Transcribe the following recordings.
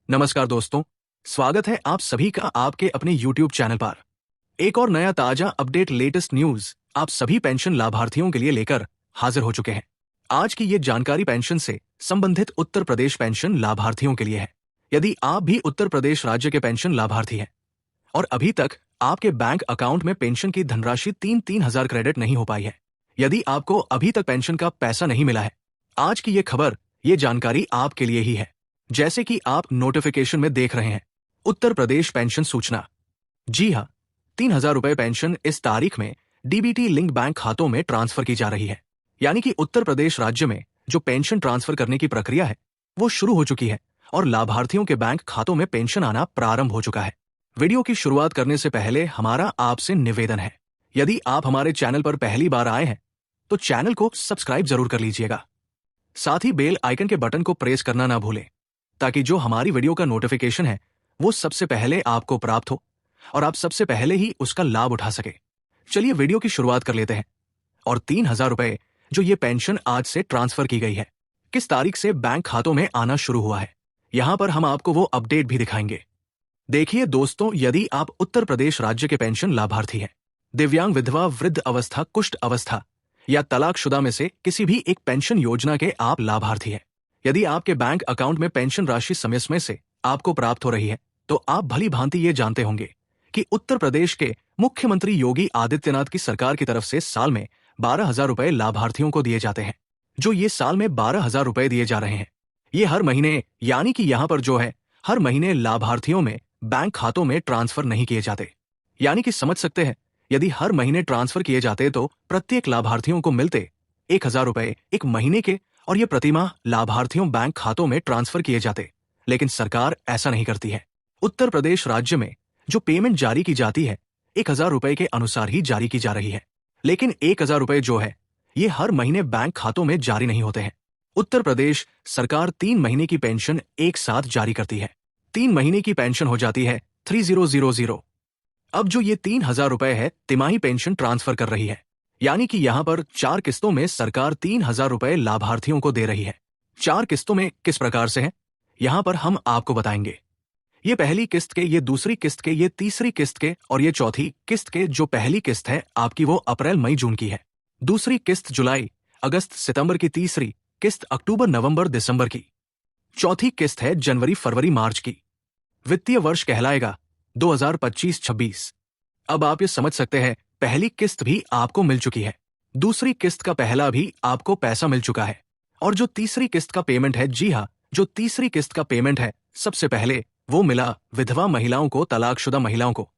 नमस्कार दोस्तों, स्वागत है आप सभी का आपके अपने YouTube चैनल पर। एक और नया ताजा अपडेट लेटेस्ट न्यूज आप सभी पेंशन लाभार्थियों के लिए लेकर हाजिर हो चुके हैं। आज की ये जानकारी पेंशन से संबंधित उत्तर प्रदेश पेंशन लाभार्थियों के लिए है। यदि आप भी उत्तर प्रदेश राज्य के पेंशन लाभार्थी हैं और अभी तक आपके बैंक अकाउंट में पेंशन की धनराशि 3,000 क्रेडिट नहीं हो पाई है, यदि आपको अभी तक पेंशन का पैसा नहीं मिला है, आज की ये जानकारी आपके लिए ही है। जैसे कि आप नोटिफिकेशन में देख रहे हैं, उत्तर प्रदेश पेंशन सूचना। जी हाँ, 3,000 रुपए पेंशन इस तारीख में डीबीटी लिंक बैंक खातों में ट्रांसफर की जा रही है। यानी कि उत्तर प्रदेश राज्य में जो पेंशन ट्रांसफर करने की प्रक्रिया है वो शुरू हो चुकी है और लाभार्थियों के बैंक खातों में पेंशन आना प्रारंभ हो चुका है। वीडियो की शुरुआत करने से पहले हमारा आपसे निवेदन है, यदि आप हमारे चैनल पर पहली बार आए हैं तो चैनल को सब्सक्राइब जरूर कर लीजिएगा। साथ ही बेल आइकन के बटन को प्रेस करना ना भूलें, ताकि जो हमारी वीडियो का नोटिफिकेशन है वो सबसे पहले आपको प्राप्त हो और आप सबसे पहले ही उसका लाभ उठा सके। चलिए वीडियो की शुरुआत कर लेते हैं। और 3,000 रुपए जो ये पेंशन आज से ट्रांसफर की गई है, किस तारीख से बैंक खातों में आना शुरू हुआ है, यहाँ पर हम आपको वो अपडेट भी दिखाएंगे। देखिए दोस्तों, यदि आप उत्तर प्रदेश राज्य के पेंशन लाभार्थी हैं, दिव्यांग, विधवा, वृद्ध अवस्था, कुष्ठ अवस्था या तलाकशुदा में से किसी भी एक पेंशन योजना के आप लाभार्थी हैं, यदि आपके बैंक अकाउंट में पेंशन राशि समय से आपको प्राप्त हो रही है, तो आप भली भांति ये जानते होंगे कि उत्तर प्रदेश के मुख्यमंत्री योगी आदित्यनाथ की सरकार की तरफ से साल में 12,000 रुपए लाभार्थियों को दिए जाते हैं। जो ये साल में 12,000 रुपए दिए जा रहे हैं, ये हर महीने, यानी कि यहाँ पर जो है हर महीने लाभार्थियों में बैंक खातों में ट्रांसफर नहीं किए जाते। यानी कि समझ सकते हैं, यदि हर महीने ट्रांसफर किए जाते तो प्रत्येक लाभार्थियों को मिलते 1,000 रुपए एक महीने के, और ये प्रतिमाह लाभार्थियों बैंक खातों में ट्रांसफर किए जाते। लेकिन सरकार ऐसा नहीं करती है। उत्तर प्रदेश राज्य में जो पेमेंट जारी की जाती है 1,000 रुपए के अनुसार ही जारी की जा रही है। लेकिन 1,000 रुपए जो है ये हर महीने बैंक खातों में जारी नहीं होते हैं। उत्तर प्रदेश सरकार 3 महीने की पेंशन एक साथ जारी करती है। 3 महीने की पेंशन हो जाती है 3000। अब जो ये 3,000 रुपए है तिमाही पेंशन ट्रांसफर कर रही है, यानी कि यहाँ पर 4 किस्तों में सरकार 3,000 रुपए लाभार्थियों को दे रही है। 4 किस्तों में किस प्रकार से है, यहाँ पर हम आपको बताएंगे। ये पहली किस्त के, ये दूसरी किस्त के, ये तीसरी किस्त के और ये चौथी किस्त के। जो पहली किस्त है आपकी वो अप्रैल, मई, जून की है। दूसरी किस्त जुलाई, अगस्त, सितंबर की। तीसरी किस्त अक्टूबर, नवंबर, दिसंबर की। चौथी किस्त है जनवरी, फरवरी, मार्च की। वित्तीय वर्ष कहलाएगा 2025-26। अब आप ये समझ सकते हैं, पहली किस्त भी आपको मिल चुकी है, दूसरी किस्त का पहला भी आपको पैसा मिल चुका है, और जो तीसरी किस्त का पेमेंट है, जी हाँ, जो तीसरी किस्त का पेमेंट है सबसे पहले वो मिला विधवा महिलाओं को, तलाकशुदा महिलाओं को।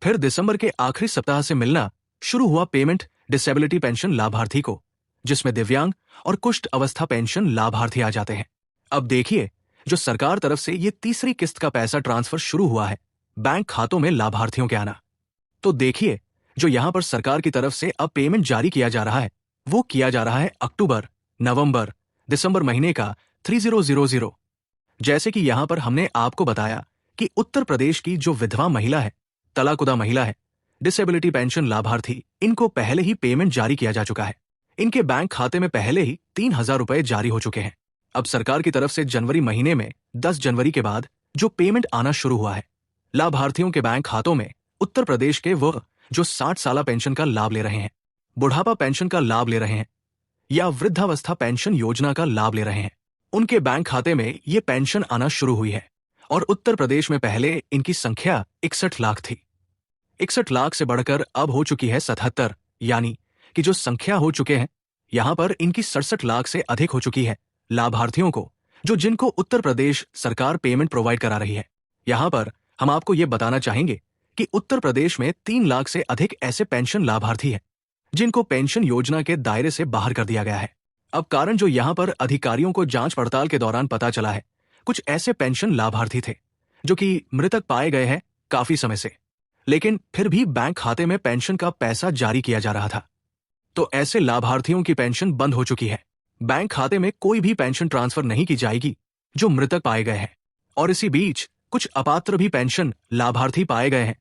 फिर दिसंबर के आखिरी सप्ताह से मिलना शुरू हुआ पेमेंट डिसेबिलिटी पेंशन लाभार्थी को, जिसमें दिव्यांग और कुष्ठ अवस्था पेंशन लाभार्थी आ जाते हैं। अब देखिए, जो सरकार तरफ से ये तीसरी किस्त का पैसा ट्रांसफर शुरू हुआ है बैंक खातों में लाभार्थियों के आना, तो देखिए जो यहाँ पर सरकार की तरफ से अब पेमेंट जारी किया जा रहा है वो किया जा रहा है अक्टूबर, नवंबर, दिसंबर महीने का 3000। जैसे कि यहाँ पर हमने आपको बताया कि उत्तर प्रदेश की जो विधवा महिला है, तलाकशुदा महिला है, डिसेबिलिटी पेंशन लाभार्थी, इनको पहले ही पेमेंट जारी किया जा चुका है। इनके बैंक खाते में पहले ही 3,000 रुपए जारी हो चुके हैं। अब सरकार की तरफ से जनवरी महीने में 10 जनवरी के बाद जो पेमेंट आना शुरू हुआ है लाभार्थियों के बैंक खातों में, उत्तर प्रदेश के वो जो 60 साल पेंशन का लाभ ले रहे हैं, बुढ़ापा पेंशन का लाभ ले रहे हैं या वृद्धावस्था पेंशन योजना का लाभ ले रहे हैं, उनके बैंक खाते में ये पेंशन आना शुरू हुई है। और उत्तर प्रदेश में पहले इनकी संख्या 61 लाख थी। 61 लाख से बढ़कर अब हो चुकी है 77, यानी कि जो संख्या हो चुके हैं यहाँ पर इनकी 67 लाख से अधिक हो चुकी है लाभार्थियों को, जिनको उत्तर प्रदेश सरकार पेमेंट प्रोवाइड करा रही है। यहाँ पर हम आपको ये बताना चाहेंगे कि उत्तर प्रदेश में 3 लाख से अधिक ऐसे पेंशन लाभार्थी हैं जिनको पेंशन योजना के दायरे से बाहर कर दिया गया है। अब कारण जो यहाँ पर अधिकारियों को जांच पड़ताल के दौरान पता चला है, कुछ ऐसे पेंशन लाभार्थी थे जो कि मृतक पाए गए हैं काफी समय से, लेकिन फिर भी बैंक खाते में पेंशन का पैसा जारी किया जा रहा था। तो ऐसे लाभार्थियों की पेंशन बंद हो चुकी है। बैंक खाते में कोई भी पेंशन ट्रांसफर नहीं की जाएगी जो मृतक पाए गए हैं। और इसी बीच कुछ अपात्र भी पेंशन लाभार्थी पाए गए हैं,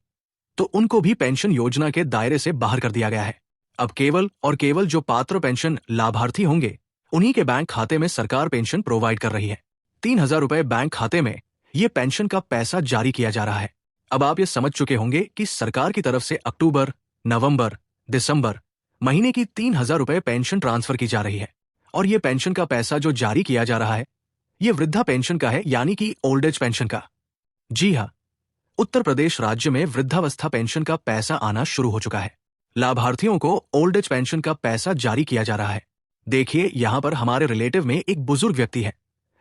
तो उनको भी पेंशन योजना के दायरे से बाहर कर दिया गया है। अब केवल और केवल जो पात्र पेंशन लाभार्थी होंगे उन्हीं के बैंक खाते में सरकार पेंशन प्रोवाइड कर रही है। 3,000 रुपए बैंक खाते में ये पेंशन का पैसा जारी किया जा रहा है। अब आप ये समझ चुके होंगे कि सरकार की तरफ से अक्टूबर, नवंबर, दिसंबर महीने की 3,000 रुपए पेंशन ट्रांसफर की जा रही है। और ये पेंशन का पैसा जो जारी किया जा रहा है, ये वृद्धा पेंशन का है, यानी कि ओल्ड एज पेंशन का। जी हाँ, उत्तर प्रदेश राज्य में वृद्धावस्था पेंशन का पैसा आना शुरू हो चुका है। लाभार्थियों को ओल्ड एज पेंशन का पैसा जारी किया जा रहा है। देखिए, यहाँ पर हमारे रिलेटिव में एक बुजुर्ग व्यक्ति है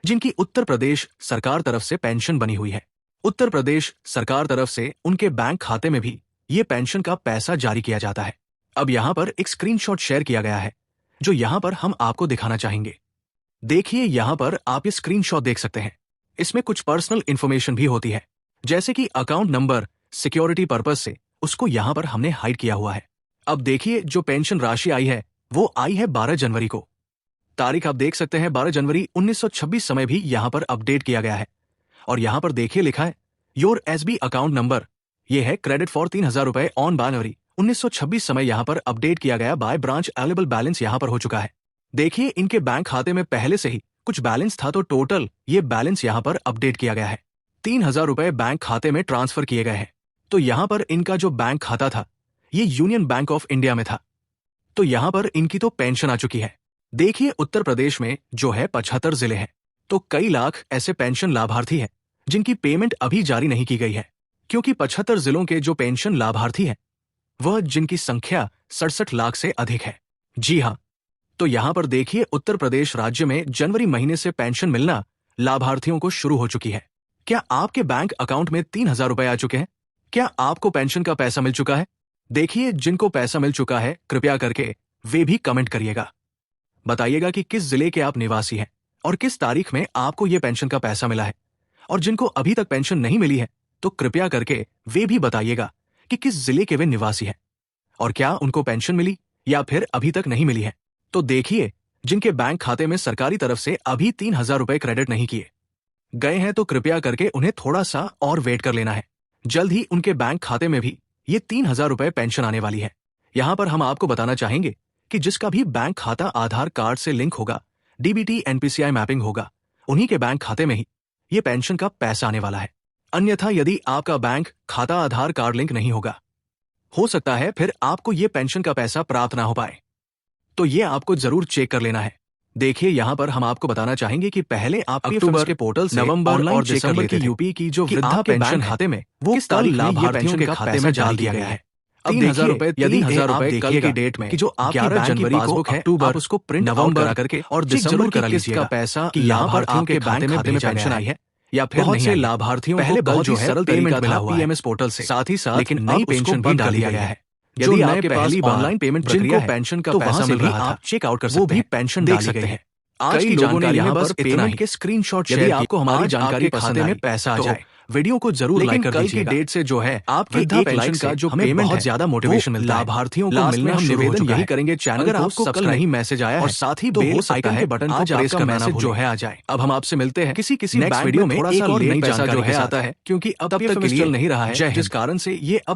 जिनकी उत्तर प्रदेश सरकार तरफ से पेंशन बनी हुई है। उत्तर प्रदेश सरकार तरफ से उनके बैंक खाते में भी ये पेंशन का पैसा जारी किया जाता है। अब यहाँ पर एक स्क्रीनशॉट शेयर किया गया है जो यहाँ पर हम आपको दिखाना चाहेंगे। देखिए, यहाँ पर आप ये स्क्रीनशॉट देख सकते हैं। इसमें कुछ पर्सनल इंफॉर्मेशन भी होती है, जैसे कि अकाउंट नंबर, सिक्योरिटी पर्पस से उसको यहाँ पर हमने हाइड किया हुआ है। अब देखिए, जो पेंशन राशि आई है वो आई है 12 जनवरी को। तारीख आप देख सकते हैं 12 जनवरी 1926 समय भी यहाँ पर अपडेट किया गया है। और यहाँ पर देखिए लिखा है योर एसबी अकाउंट नंबर। ये है क्रेडिट फॉर 3,000 रुपए ऑन जनवरी 1926 समय यहाँ पर अपडेट किया गया बाय ब्रांच अवेलेबल बैलेंस यहाँ पर हो चुका है। देखिए, इनके बैंक खाते में पहले से ही कुछ बैलेंस था, तो टोटल ये बैलेंस यहाँ पर अपडेट किया गया है। 3,000 रुपए बैंक खाते में ट्रांसफर किए गए हैं। तो यहाँ पर इनका जो बैंक खाता था ये यूनियन बैंक ऑफ इंडिया में था। तो यहाँ पर इनकी तो पेंशन आ चुकी है। देखिए, उत्तर प्रदेश में जो है 75 जिले हैं, तो कई लाख ऐसे पेंशन लाभार्थी हैं जिनकी पेमेंट अभी जारी नहीं की गई है, क्योंकि 75 जिलों के जो पेंशन लाभार्थी हैं वह जिनकी संख्या 67 लाख से अधिक है। जी हाँ, तो यहाँ पर देखिए, उत्तर प्रदेश राज्य में जनवरी महीने से पेंशन मिलना लाभार्थियों को शुरू हो चुकी है। क्या आपके बैंक अकाउंट में 3,000 रुपए आ चुके हैं? क्या आपको पेंशन का पैसा मिल चुका है? देखिए, जिनको पैसा मिल चुका है कृपया करके वे भी कमेंट करिएगा। बताइएगा कि किस जिले के आप निवासी हैं और किस तारीख में आपको ये पेंशन का पैसा मिला है। और जिनको अभी तक पेंशन नहीं मिली है तो कृपया करके वे भी बताइएगा कि किस जिले के वे निवासी हैं और क्या उनको पेंशन मिली या फिर अभी तक नहीं मिली है। तो देखिए, जिनके बैंक खाते में सरकारी तरफ से अभी 3,000 रुपए क्रेडिट नहीं किए गए हैं तो कृपया करके उन्हें थोड़ा सा और वेट कर लेना है। जल्द ही उनके बैंक खाते में भी ये 3,000 रुपए पेंशन आने वाली है। यहाँ पर हम आपको बताना चाहेंगे कि जिसका भी बैंक खाता आधार कार्ड से लिंक होगा, डीबीटी एनपीसीआई मैपिंग होगा, उन्हीं के बैंक खाते में ही ये पेंशन का पैसा आने वाला है। अन्यथा यदि आपका बैंक खाता आधार कार्ड लिंक नहीं होगा, हो सकता है फिर आपको ये पेंशन का पैसा प्राप्त ना हो पाए। तो ये आपको जरूर चेक कर लेना है। देखिए, यहाँ पर हम आपको बताना चाहेंगे कि पहले आप अक्टूबर के पोर्टल से नवंबर और दिसंबर की यूपी की जो वृद्धा पेंशन खाते में वो किस तारीख लाभार्थियों के खाते में डाल दिया गया है। 3,000 रुपए, यदि 1,000 रुपए कल की डेट में कि जो आपकी 11 जनवरी पासबुक है, अक्टूबर उसको प्रिंट नवंबर करा करके और दिसंबर का किसका पैसा कि यहाँ पर आपके खाते में पेंशन आई है या फिर बहुत से लाभार्थियों को बहुत ही सरल पेमेंट मिला हुआ पीएमएस पोर्टल से, साथ ही साथ लेकिन नई पेंशन भी डाल दिया गया है। यदि आपके पहली ऑनलाइन पेमेंट प्रक्रिया है पेंशन का पैसा मिल रहा था, चेकआउट कर सकते हैं, वो भी पेंशन देख सकते हैं। आज की जानकारी यहाँ बस पेमेंट के स्क्रीनशॉट शेयर। यदि आपको हमारी जानकारी पसंद में पैसा आ जाए, वीडियो को जरूर लाइक कर दीजिएगा। कल की डेट से जो है आपके एक पेंशन का जो पेमेंट बहुत ज्यादा मोटिवेशन मिलता है, लाभार्थियों को मिलने हम निवेदन यही करेंगे, चैनल अगर आपको कल नहीं मैसेज आया और साथ ही बेल आइकन के बटन को प्रेस करना मैसेज जो है आ जाए। अब हम आपसे मिलते हैं किसी नेक्स्ट वीडियो में। थोड़ा सा नई पैसा जो है आता है, क्योंकि अब तक ये चल नहीं रहा है, जिस कारण से ये अब